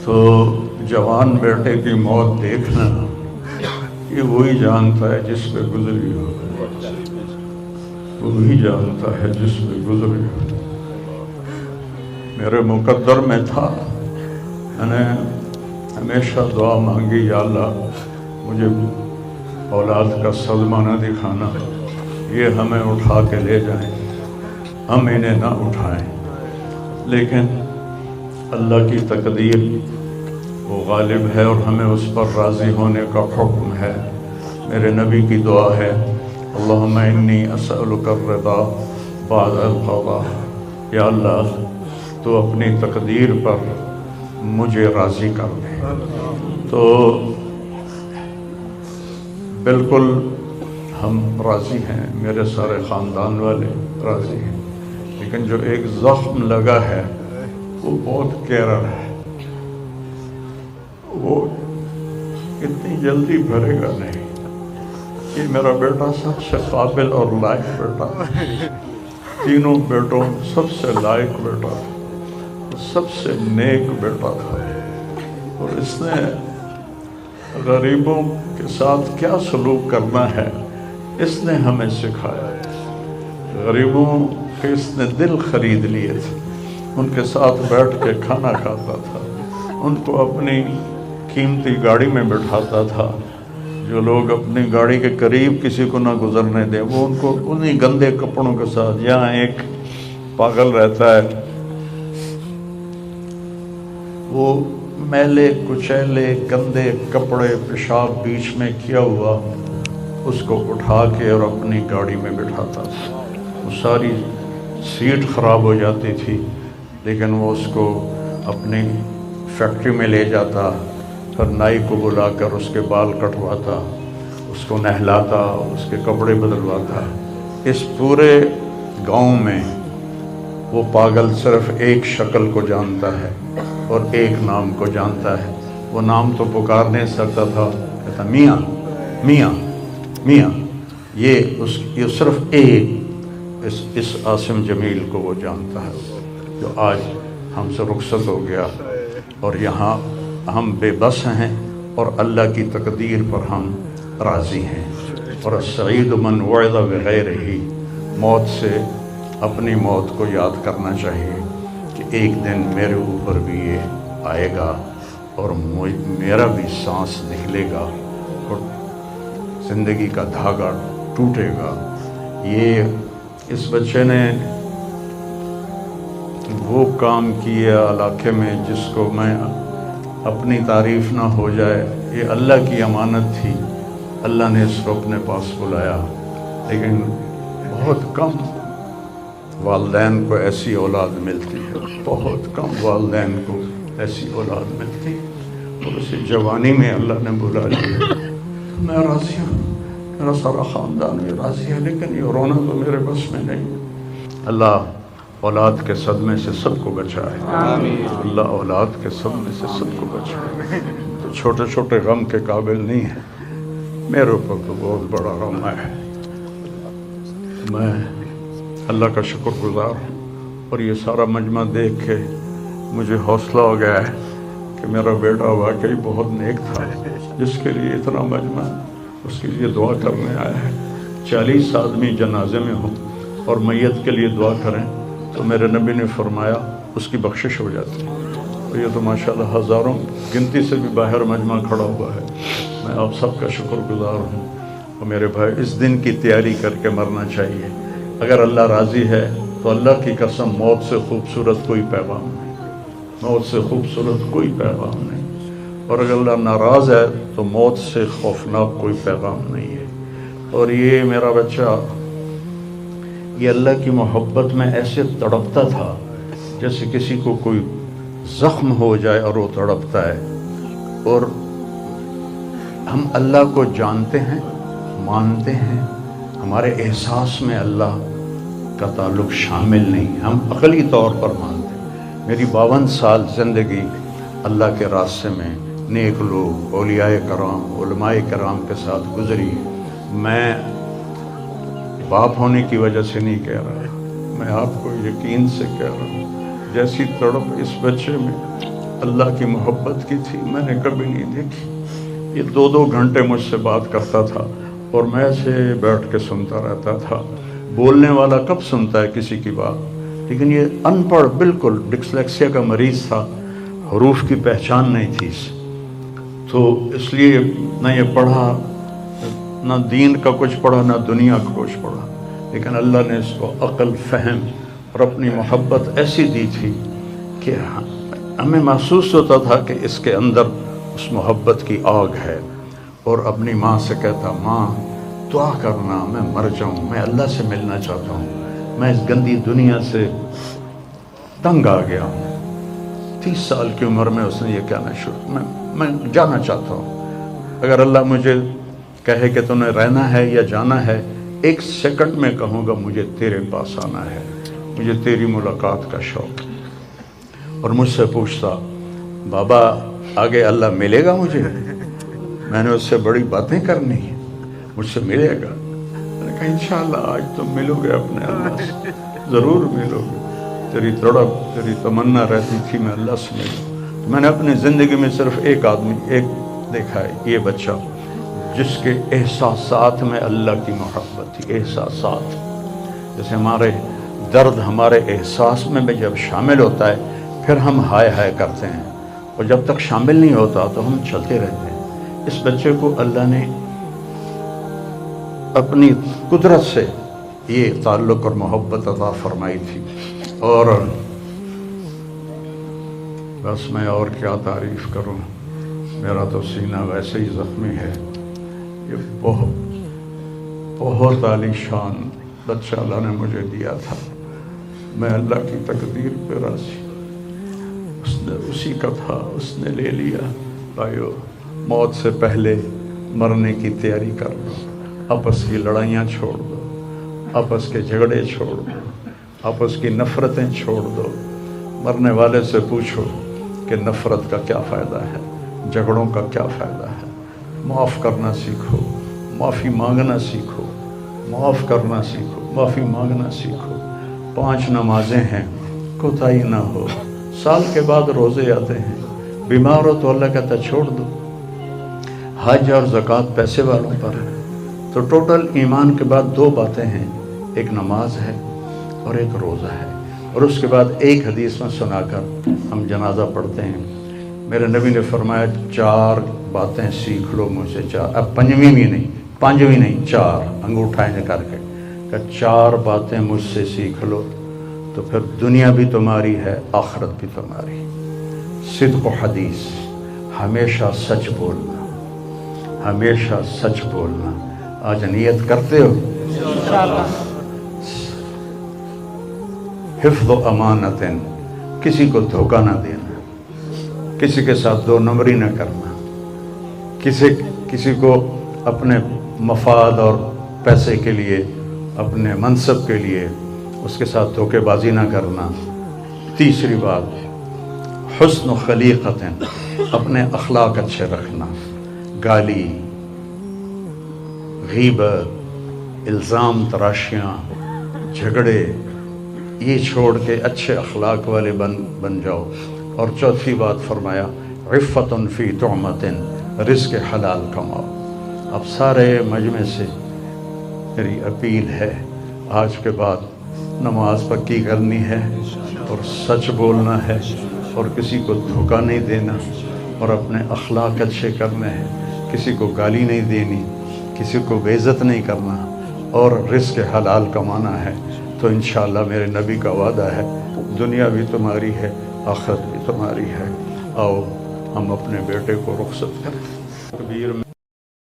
تو جوان بیٹے کی موت دیکھنا یہ وہی جانتا ہے جس پہ گزری ہو، وہی جانتا ہے جس پہ گزری ہو۔ میرے مقدر میں تھا، میں نے ہمیشہ دعا مانگی، یا اللہ مجھے اولاد کا صدمہ نہ دکھانا، یہ ہمیں اٹھا کے لے جائیں، ہم انہیں نہ اٹھائیں، لیکن اللہ کی تقدیر وہ غالب ہے اور ہمیں اس پر راضی ہونے کا حکم ہے۔ میرے نبی کی دعا ہے، اللہم انی اسألک الرضا بعد القضاء، یا اللہ تو اپنی تقدیر پر مجھے راضی کر دے۔ تو بالکل ہم راضی ہیں، میرے سارے خاندان والے راضی ہیں، لیکن جو ایک زخم لگا ہے وہ بہت گہرا ہے، وہ اتنی جلدی بھرے گا نہیں۔ یہ میرا بیٹا سب سے قابل اور لائق بیٹا، تینوں بیٹوں سب سے لائق بیٹا، سب سے نیک بیٹا تھا، اور اس نے غریبوں کے ساتھ کیا سلوک کرنا ہے اس نے ہمیں سکھایا۔ غریبوں کے اس نے دل خرید لیے تھے، ان کے ساتھ بیٹھ کے کھانا کھاتا تھا، ان کو اپنی قیمتی گاڑی میں بٹھاتا تھا۔ جو لوگ اپنی گاڑی کے قریب کسی کو نہ گزرنے دیں، وہ ان کو انہی گندے کپڑوں کے ساتھ، یہاں ایک پاگل رہتا ہے، وہ میلے کچیلے گندے کپڑے پیشاب بیچ میں کیا ہوا اس کو اٹھا کے اور اپنی گاڑی میں بٹھاتا تھا۔ وہ ساری سیٹ خراب ہو جاتی تھی، لیکن وہ اس کو اپنی فیکٹری میں لے جاتا، پھر نائی کو بلا کر اس کے بال کٹواتا، اس کو نہلاتا، اس کے کپڑے بدلواتا۔ اس پورے گاؤں میں وہ پاگل صرف ایک شکل کو جانتا ہے اور ایک نام کو جانتا ہے۔ وہ نام تو پکار نہیں سکتا تھا، کہتا میاں میاں میاں۔ یہ صرف ایک اس عاصم جمیل کو وہ جانتا ہے، جو آج ہم سے رخصت ہو گیا، اور یہاں ہم بے بس ہیں اور اللہ کی تقدیر پر ہم راضی ہیں۔ اور السعید من وعظ بغیرہ، موت سے اپنی موت کو یاد کرنا چاہیے کہ ایک دن میرے اوپر بھی یہ آئے گا اور میرا بھی سانس نکلے گا اور زندگی کا دھاگا ٹوٹے گا۔ یہ اس بچے نے وہ کام کیا علاقے میں جس کو میں اپنی تعریف نہ ہو جائے، یہ اللہ کی امانت تھی، اللہ نے اس کو اپنے پاس بلایا، لیکن بہت کم والدین کو ایسی اولاد ملتی ہے، بہت کم والدین کو ایسی اولاد ملتی ہے، اور اسی جوانی میں اللہ نے بلا لیا۔ میں راضی ہوں، میرا سارا خاندان بھی راضی ہے، لیکن یہ رونا تو میرے بس میں نہیں۔ اللہ اولاد کے صدمے سے سب کو بچائے، اللہ اولاد کے صدمے سے سب کو بچائے۔ تو چھوٹے چھوٹے غم کے قابل نہیں ہے، میرے اوپر تو بہت بڑا غم ہے۔ میں اللہ کا شکر گزار ہوں، اور یہ سارا مجمع دیکھ کے مجھے حوصلہ ہو گیا ہے کہ میرا بیٹا واقعی بہت نیک تھا، جس کے لیے اتنا مجمع اس کے لیے دعا کرنے آیا ہے۔ 40 آدمی جنازے میں ہوں اور میت کے لیے دعا کریں تو میرے نبی نے فرمایا اس کی بخشش ہو جاتی ہے۔ اور یہ تو ماشاءاللہ ہزاروں گنتی سے بھی باہر مجمع کھڑا ہوا ہے۔ میں آپ سب کا شکر گزار ہوں، اور میرے بھائی اس دن کی تیاری کر کے مرنا چاہیے۔ اگر اللہ راضی ہے تو اللہ کی قسم موت سے خوبصورت کوئی پیغام نہیں، موت سے خوبصورت کوئی پیغام نہیں، اور اگر اللہ ناراض ہے تو موت سے خوفناک کوئی پیغام نہیں ہے۔ اور یہ میرا بچہ یہ اللہ کی محبت میں ایسے تڑپتا تھا جیسے کسی کو کوئی زخم ہو جائے اور وہ تڑپتا ہے۔ اور ہم اللہ کو جانتے ہیں، مانتے ہیں، ہمارے احساس میں اللہ کا تعلق شامل نہیں، ہم عقلی طور پر مانتے ہیں۔ میری 52 سال زندگی اللہ کے راستے میں نیک لوگ، اولیاء کرام، علماء کرام کے ساتھ گزری۔ میں باپ ہونے کی وجہ سے نہیں کہہ رہا، میں آپ کو یقین سے کہہ رہا ہوں، جیسی تڑپ اس بچے میں اللہ کی محبت کی تھی میں نے کبھی نہیں دیکھی۔ یہ 2 گھنٹے مجھ سے بات کرتا تھا اور میں ایسے بیٹھ کے سنتا رہتا تھا۔ بولنے والا کب سنتا ہے کسی کی بات، لیکن یہ ان پڑھ بالکل ڈسلیکسیا کا مریض تھا، حروف کی پہچان نہیں تھی تو اس لیے نہ یہ پڑھا، نہ دین کا کچھ پڑھا نہ دنیا کا کچھ پڑھا، لیکن اللہ نے اس کو عقل، فہم اور اپنی محبت ایسی دی تھی کہ ہمیں محسوس ہوتا تھا کہ اس کے اندر اس محبت کی آگ ہے۔ اور اپنی ماں سے کہتا، ماں دعا کرنا میں مر جاؤں، میں اللہ سے ملنا چاہتا ہوں، میں اس گندی دنیا سے تنگ آ گیا ہوں۔ 30 سال کی عمر میں اس نے یہ کہنا شروع، میں جانا چاہتا ہوں، اگر اللہ مجھے کہے کہ تمہیں رہنا ہے یا جانا ہے، 1 سیکنڈ میں کہوں گا مجھے تیرے پاس آنا ہے، مجھے تیری ملاقات کا شوق۔ اور مجھ سے پوچھتا، بابا آگے اللہ ملے گا مجھے؟ میں نے اس سے بڑی باتیں کرنی ہیں، مجھ سے ملے گا؟ میں نے کہا انشاءاللہ آج تم ملو گے اپنے اللہ سے، ضرور ملو گے، تیری تڑپ، تیری تمنا رہتی تھی میں اللہ سے ملوں۔ میں نے اپنی زندگی میں صرف ایک آدمی دیکھا ہے، یہ بچہ جس کے احساسات میں اللہ کی محبت تھی۔ احساسات جیسے ہمارے درد ہمارے احساس میں بھی جب شامل ہوتا ہے پھر ہم ہائے ہائے کرتے ہیں، اور جب تک شامل نہیں ہوتا تو ہم چلتے رہتے ہیں۔ اس بچے کو اللہ نے اپنی قدرت سے یہ تعلق اور محبت عطا فرمائی تھی، اور بس میں اور کیا تعریف کروں، میرا تو سینہ ویسے ہی زخمی ہے۔ یہ بہت عالی شان بچہ اللہ نے مجھے دیا تھا، میں اللہ کی تقدیر پہ راضی، اس نے اسی کا تھا، اس نے لے لیا۔ بھائیو، موت سے پہلے مرنے کی تیاری کر لو، آپس کی لڑائیاں چھوڑ دو، آپس کے جھگڑے چھوڑ دو، آپس کی نفرتیں چھوڑ دو۔ مرنے والے سے پوچھو کہ نفرت کا کیا فائدہ ہے، جھگڑوں کا کیا فائدہ ہے۔ معاف کرنا سیکھو، معافی مانگنا سیکھو، معاف کرنا سیکھو، معافی مانگنا سیکھو۔ 5 نمازیں ہیں، کوتاہی نہ ہو۔ سال کے بعد روزے آتے ہیں، بیمار ہو تو اللہ کہتا چھوڑ دو۔ حج اور زکوٰۃ پیسے والوں پر ہے۔ تو ٹوٹل ایمان کے بعد 2 باتیں ہیں، ایک نماز ہے اور ایک روزہ ہے، اور اس کے بعد ایک حدیث میں سنا کر ہم جنازہ پڑھتے ہیں۔ میرے نبی نے فرمایا 4 باتیں سیکھ لو مجھ سے، 4، اب 5ویں بھی نہیں، 5ویں نہیں، 4 انگوٹھا کر کے کہ 4 باتیں مجھ سے سیکھ لو تو پھر دنیا بھی تمہاری ہے، آخرت بھی تمہاری۔ صدق و حدیث، ہمیشہ سچ بولنا، ہمیشہ سچ بولنا۔ آج نیت کرتے ہو؟ حفظ و امانت، کسی کو دھوکہ نہ دینا، کسی کے ساتھ 2 نمبری نہ کرنا، کسی کو اپنے مفاد اور پیسے کے لیے، اپنے منصب کے لیے اس کے ساتھ دھوکے بازی نہ کرنا۔ تیسری بات، حسن و خلیقت، اپنے اخلاق اچھے رکھنا، گالی، غیبت، الزام تراشیاں، جھگڑے، یہ چھوڑ کے اچھے اخلاق والے بن جاؤ۔ اور چوتھی بات فرمایا، عفت فی طعمت، رزق حلال کماؤ۔ اب سارے مجمع سے میری اپیل ہے، آج کے بعد نماز پکی کرنی ہے اور سچ بولنا ہے اور کسی کو دھوکہ نہیں دینا اور اپنے اخلاق اچھے کرنے ہیں، کسی کو گالی نہیں دینی، کسی کو بے عزت نہیں کرنا، اور رزق حلال کمانا ہے۔ تو انشاءاللہ میرے نبی کا وعدہ ہے، دنیا بھی تمہاری ہے، آخرت بھی تمہاری ہے۔ آؤ ہم اپنے بیٹے کو رخصت کریں۔ کبیر میں